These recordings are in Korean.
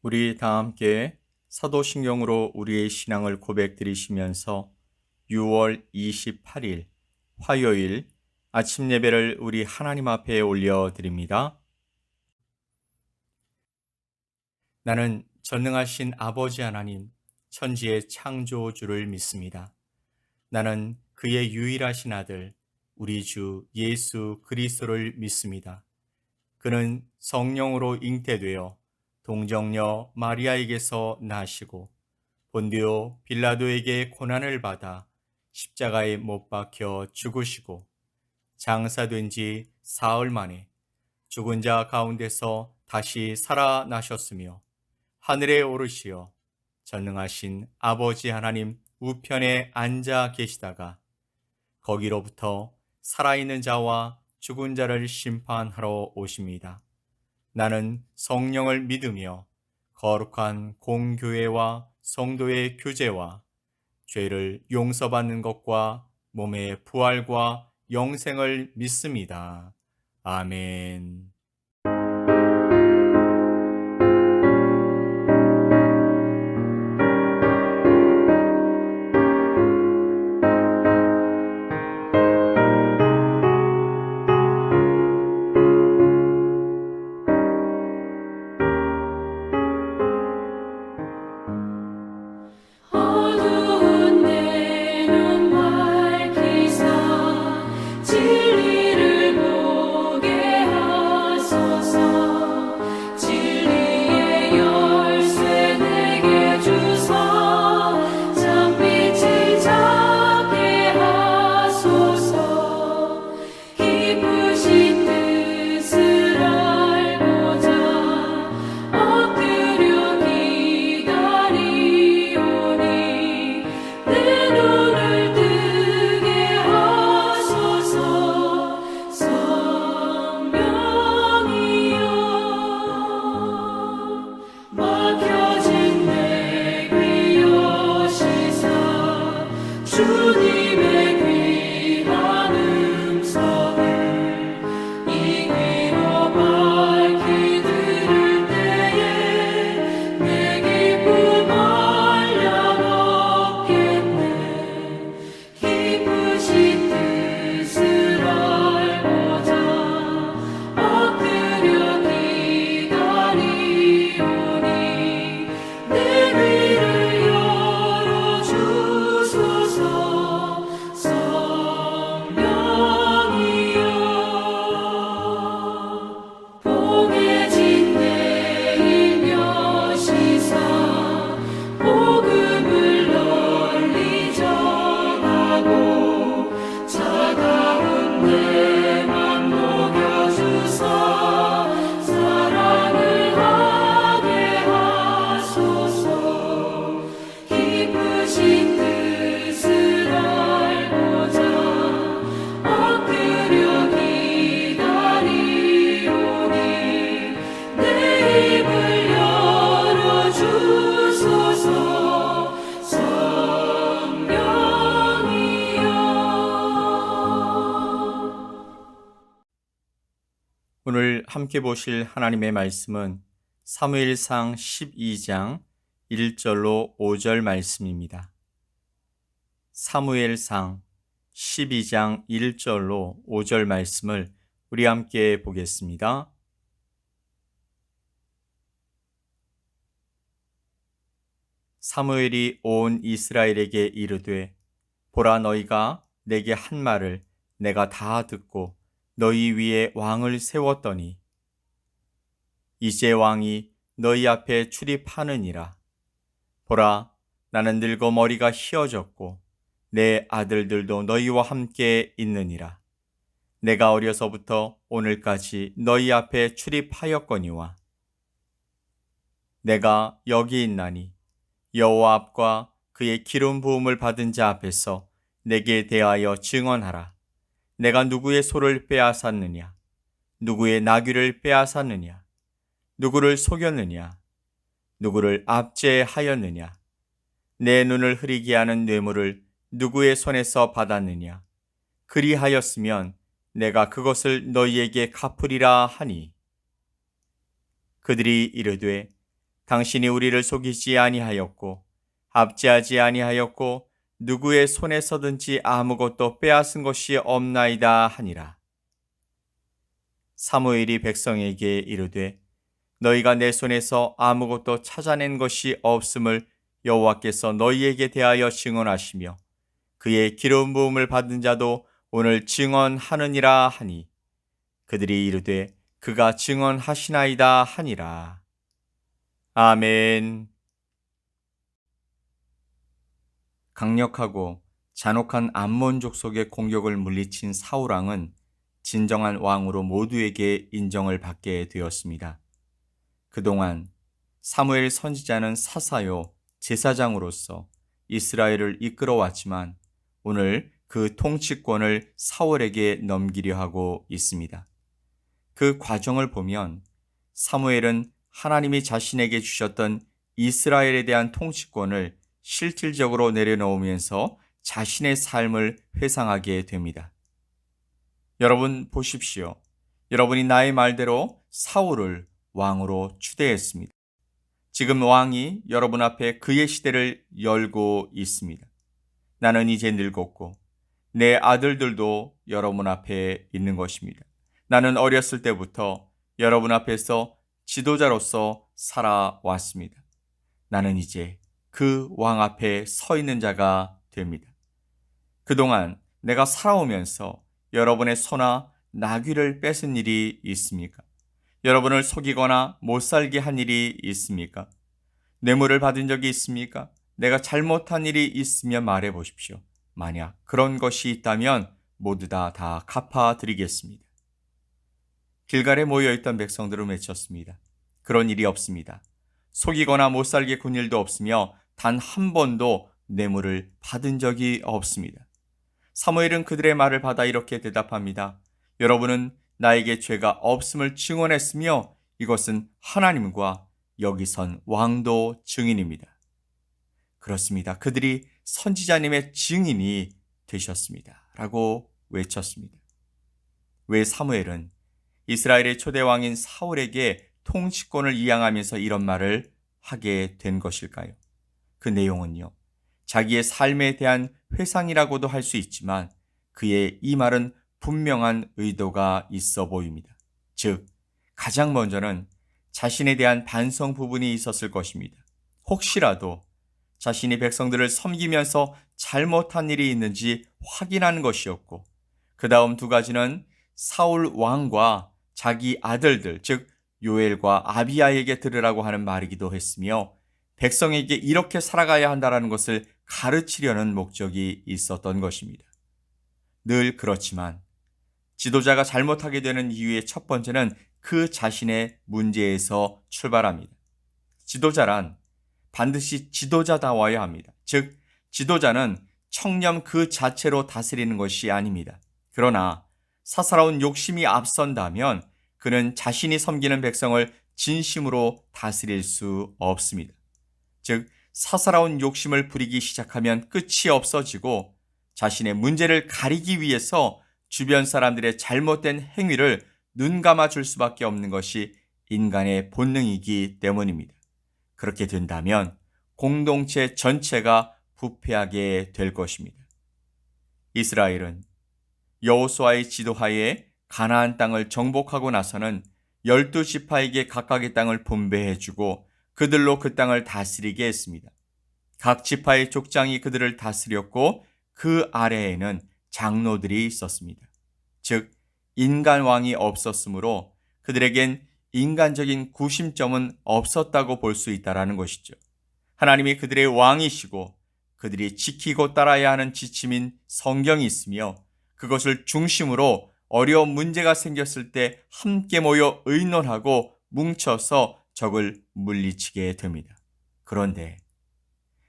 우리 다 함께 사도신경으로 우리의 신앙을 고백드리시면서 6월 28일 화요일 아침 예배를 우리 하나님 앞에 올려드립니다. 나는 전능하신 아버지 하나님, 천지의 창조주를 믿습니다. 나는 그의 유일하신 아들, 우리 주 예수 그리스도를 믿습니다. 그는 성령으로 잉태되어 동정녀 마리아에게서 나시고 본디오 빌라도에게 고난을 받아 십자가에 못 박혀 죽으시고 장사된 지 사흘 만에 죽은 자 가운데서 다시 살아나셨으며 하늘에 오르시어 전능하신 아버지 하나님 우편에 앉아 계시다가 거기로부터 살아있는 자와 죽은 자를 심판하러 오십니다. 나는 성령을 믿으며 거룩한 공교회와 성도의 교제와 죄를 용서받는 것과 몸의 부활과 영생을 믿습니다. 아멘. 어두운 내 눈 밝히사 진리를 보게 하소서. 진리의 열쇠 내게 주사 장빛을 잡게 하소서. 기쁘신 뜻을 알고자 엎드려 기다리오니 내 눈을 뜨게 하소서. 성령이여 막혀진 내 귀 여시사 주님의 귀한 음성을 이 귀로 밝히 들을 때에 내 기쁨 한량없겠네. 기쁘신 뜻을 알고자 엎드려 기다리오니 내 귀를 열어주소서. 성령이여 봉해진 내 일며시사 복음을 널리 전하고 차가운 내 맘 녹여주사 사랑을 하게 하소서. 기쁘신 뜻을 알고자 엎드려 기다리오니 내 입을 열어주소서. 성령이여 오늘 함께 보실 하나님의 말씀은 사무엘상 12장 1절로 5절 말씀입니다. 사무엘상 12장 1절로 5절 말씀을 우리 함께 보겠습니다. 사무엘이 온 이스라엘에게 이르되 보라 너희가 내게 한 말을 내가 다 듣고 너희 위에 왕을 세웠더니 이제 왕이 너희 앞에 출입하느니라. 보라 나는 늙어 머리가 희어졌고 내 아들들도 너희와 함께 있느니라. 내가 어려서부터 오늘까지 너희 앞에 출입하였거니와 내가 여기 있나니 여호와 앞과 그의 기름 부음을 받은 자 앞에서 내게 대하여 증언하라. 내가 누구의 소를 빼앗았느냐? 누구의 나귀를 빼앗았느냐? 누구를 속였느냐? 누구를 압제하였느냐? 내 눈을 흐리게 하는 뇌물을 누구의 손에서 받았느냐? 그리하였으면 내가 그것을 너희에게 갚으리라 하니 그들이 이르되 당신이 우리를 속이지 아니하였고 압제하지 아니하였고 누구의 손에서든지 아무것도 빼앗은 것이 없나이다 하니라. 사무엘이 백성에게 이르되 너희가 내 손에서 아무것도 찾아낸 것이 없음을 여호와께서 너희에게 대하여 증언하시며 그의 기름 부음을 받은 자도 오늘 증언하느니라 하니 그들이 이르되 그가 증언하시나이다 하니라. 아멘. 강력하고 잔혹한 암몬 족속의 공격을 물리친 사울 왕은 진정한 왕으로 모두에게 인정을 받게 되었습니다. 그동안 사무엘 선지자는 사사요 제사장으로서 이스라엘을 이끌어왔지만 오늘 그 통치권을 사울에게 넘기려 하고 있습니다. 그 과정을 보면 사무엘은 하나님이 자신에게 주셨던 이스라엘에 대한 통치권을 실질적으로 내려놓으면서 자신의 삶을 회상하게 됩니다. 여러분 보십시오. 여러분이 나의 말대로 사울을 왕으로 추대했습니다. 지금 왕이 여러분 앞에 그의 시대를 열고 있습니다. 나는 이제 늙었고 내 아들들도 여러분 앞에 있는 것입니다. 나는 어렸을 때부터 여러분 앞에서 지도자로서 살아왔습니다. 나는 이제 그 왕 앞에 서 있는 자가 됩니다. 그동안 내가 살아오면서 여러분의 소나 나귀를 뺏은 일이 있습니까? 여러분을 속이거나 못 살게 한 일이 있습니까? 뇌물을 받은 적이 있습니까? 내가 잘못한 일이 있으면 말해 보십시오. 만약 그런 것이 있다면 모두 다 갚아드리겠습니다. 길갈에 모여있던 백성들은 외쳤습니다. 그런 일이 없습니다. 속이거나 못 살게 군 일도 없으며 단 한 번도 뇌물을 받은 적이 없습니다. 사무엘은 그들의 말을 받아 이렇게 대답합니다. 여러분은 나에게 죄가 없음을 증언했으며 이것은 하나님과 여기 선 왕도 증인입니다. 그렇습니다. 그들이 선지자님의 증인이 되셨습니다. 라고 외쳤습니다. 왜 사무엘은 이스라엘의 초대왕인 사울에게 통치권을 이양하면서 이런 말을 하게 된 것일까요? 그 내용은요. 자기의 삶에 대한 회상이라고도 할 수 있지만 그의 이 말은 분명한 의도가 있어 보입니다. 즉, 가장 먼저는 자신에 대한 반성 부분이 있었을 것입니다. 혹시라도 자신이 백성들을 섬기면서 잘못한 일이 있는지 확인하는 것이었고, 그 다음 두 가지는 사울 왕과 자기 아들들, 즉 요엘과 아비야에게 들으라고 하는 말이기도 했으며 백성에게 이렇게 살아가야 한다는 것을 가르치려는 목적이 있었던 것입니다. 늘 그렇지만 지도자가 잘못하게 되는 이유의 첫 번째는 그 자신의 문제에서 출발합니다. 지도자란 반드시 지도자다워야 합니다. 즉, 지도자는 청렴 그 자체로 다스리는 것이 아닙니다. 그러나 사사로운 욕심이 앞선다면 그는 자신이 섬기는 백성을 진심으로 다스릴 수 없습니다. 즉, 사사로운 욕심을 부리기 시작하면 끝이 없어지고 자신의 문제를 가리기 위해서 주변 사람들의 잘못된 행위를 눈감아 줄 수밖에 없는 것이 인간의 본능이기 때문입니다. 그렇게 된다면 공동체 전체가 부패하게 될 것입니다. 이스라엘은 여호수아의 지도하에 가나안 땅을 정복하고 나서는 12지파에게 각각의 땅을 분배해주고 그들로 그 땅을 다스리게 했습니다. 각 지파의 족장이 그들을 다스렸고 그 아래에는 장로들이 있었습니다. 즉, 인간 왕이 없었으므로 그들에겐 인간적인 구심점은 없었다고 볼 수 있다는 것이죠. 하나님이 그들의 왕이시고 그들이 지키고 따라야 하는 지침인 성경이 있으며 그것을 중심으로 어려운 문제가 생겼을 때 함께 모여 의논하고 뭉쳐서 적을 물리치게 됩니다. 그런데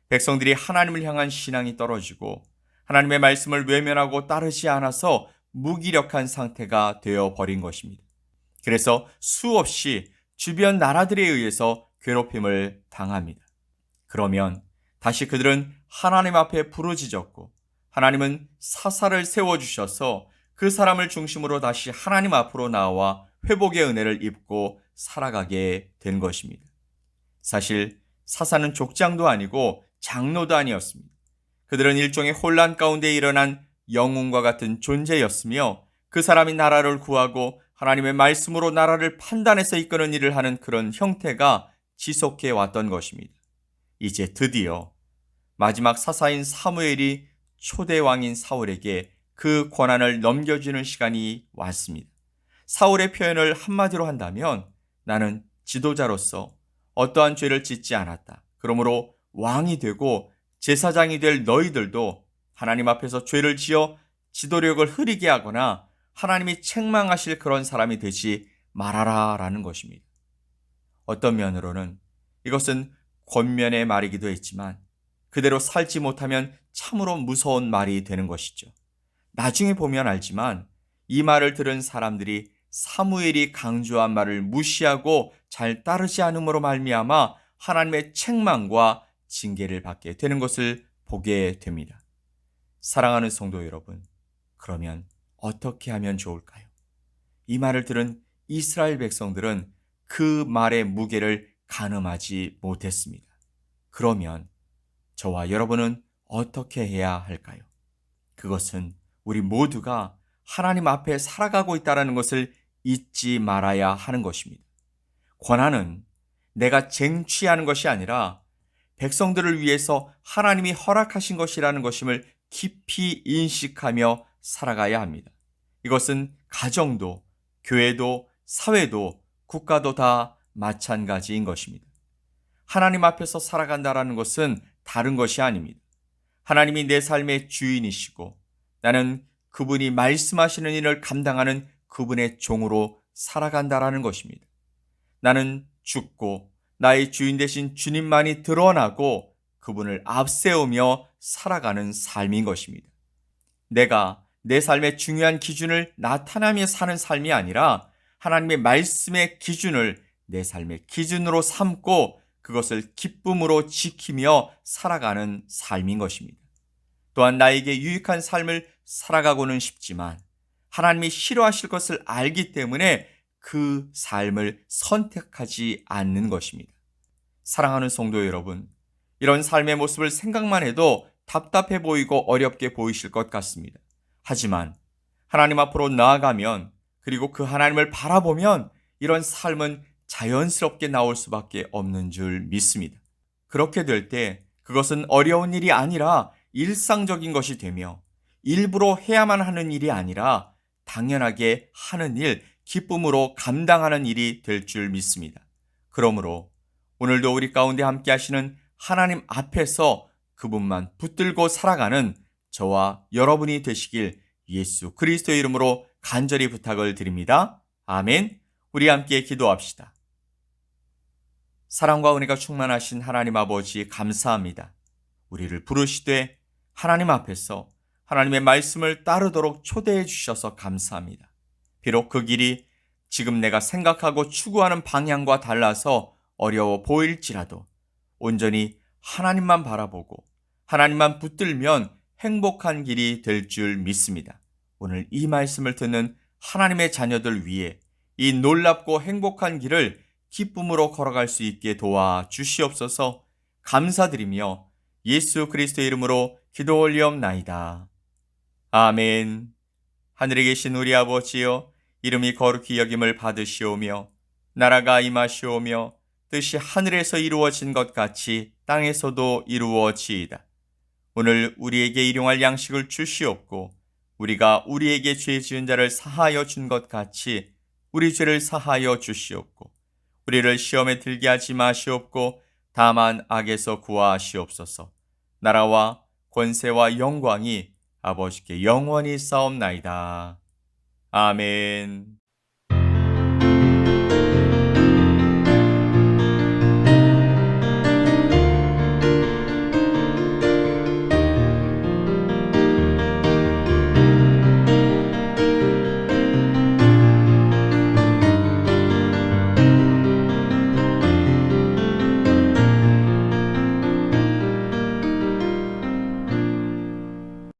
백성들이 하나님을 향한 신앙이 떨어지고 하나님의 말씀을 외면하고 따르지 않아서 무기력한 상태가 되어버린 것입니다. 그래서 수없이 주변 나라들에 의해서 괴롭힘을 당합니다. 그러면 다시 그들은 하나님 앞에 부르짖었고 하나님은 사사를 세워주셔서 그 사람을 중심으로 다시 하나님 앞으로 나와 회복의 은혜를 입고 살아가게 된 것입니다. 사실 사사는 족장도 아니고 장로도 아니었습니다. 그들은 일종의 혼란 가운데 일어난 영웅과 같은 존재였으며 그 사람이 나라를 구하고 하나님의 말씀으로 나라를 판단해서 이끄는 일을 하는 그런 형태가 지속해 왔던 것입니다. 이제 드디어 마지막 사사인 사무엘이 초대 왕인 사울에게 그 권한을 넘겨주는 시간이 왔습니다. 사울의 표현을 한마디로 한다면 나는 지도자로서 어떠한 죄를 짓지 않았다. 그러므로 왕이 되고 제사장이 될 너희들도 하나님 앞에서 죄를 지어 지도력을 흐리게 하거나 하나님이 책망하실 그런 사람이 되지 말아라 라는 것입니다. 어떤 면으로는 이것은 권면의 말이기도 했지만 그대로 살지 못하면 참으로 무서운 말이 되는 것이죠. 나중에 보면 알지만 이 말을 들은 사람들이 사무엘이 강조한 말을 무시하고 잘 따르지 않음으로 말미암아 하나님의 책망과 징계를 받게 되는 것을 보게 됩니다. 사랑하는 성도 여러분, 그러면 어떻게 하면 좋을까요? 이 말을 들은 이스라엘 백성들은 그 말의 무게를 가늠하지 못했습니다. 그러면 저와 여러분은 어떻게 해야 할까요? 그것은 우리 모두가 하나님 앞에 살아가고 있다는 것을 잊지 말아야 하는 것입니다. 권한은 내가 쟁취하는 것이 아니라 백성들을 위해서 하나님이 허락하신 것이라는 것임을 깊이 인식하며 살아가야 합니다. 이것은 가정도, 교회도, 사회도, 국가도 다 마찬가지인 것입니다. 하나님 앞에서 살아간다는 것은 다른 것이 아닙니다. 하나님이 내 삶의 주인이시고 나는 그분이 말씀하시는 일을 감당하는 그분의 종으로 살아간다라는 것입니다. 나는 죽고 나의 주인 되신 주님만이 드러나고 그분을 앞세우며 살아가는 삶인 것입니다. 내가 내 삶의 중요한 기준을 나타내며 사는 삶이 아니라 하나님의 말씀의 기준을 내 삶의 기준으로 삼고 그것을 기쁨으로 지키며 살아가는 삶인 것입니다. 또한 나에게 유익한 삶을 살아가고는 싶지만 하나님이 싫어하실 것을 알기 때문에 그 삶을 선택하지 않는 것입니다. 사랑하는 성도 여러분, 이런 삶의 모습을 생각만 해도 답답해 보이고 어렵게 보이실 것 같습니다. 하지만 하나님 앞으로 나아가면 그리고 그 하나님을 바라보면 이런 삶은 자연스럽게 나올 수밖에 없는 줄 믿습니다. 그렇게 될 때 그것은 어려운 일이 아니라 일상적인 것이 되며 일부러 해야만 하는 일이 아니라 당연하게 하는 일, 기쁨으로 감당하는 일이 될 줄 믿습니다. 그러므로 오늘도 우리 가운데 함께 하시는 하나님 앞에서 그분만 붙들고 살아가는 저와 여러분이 되시길 예수 그리스도의 이름으로 간절히 부탁을 드립니다. 아멘. 우리 함께 기도합시다. 사랑과 은혜가 충만하신 하나님 아버지 감사합니다. 우리를 부르시되 하나님 앞에서 하나님의 말씀을 따르도록 초대해 주셔서 감사합니다. 비록 그 길이 지금 내가 생각하고 추구하는 방향과 달라서 어려워 보일지라도 온전히 하나님만 바라보고 하나님만 붙들면 행복한 길이 될 줄 믿습니다. 오늘 이 말씀을 듣는 하나님의 자녀들 위해 이 놀랍고 행복한 길을 기쁨으로 걸어갈 수 있게 도와 주시옵소서. 감사드리며 예수 그리스도의 이름으로 기도 올리옵나이다. 아멘. 하늘에 계신 우리 아버지여, 이름이 거룩히 여김을 받으시오며 나라가 임하시오며 뜻이 하늘에서 이루어진 것 같이 땅에서도 이루어지이다. 오늘 우리에게 일용할 양식을 주시옵고 우리가 우리에게 죄 지은 자를 사하여 준 것 같이 우리 죄를 사하여 주시옵고 우리를 시험에 들게 하지 마시옵고 다만 악에서 구하시옵소서. 나라와 권세와 영광이 아버지께 영원히 싸움나이다. 아멘.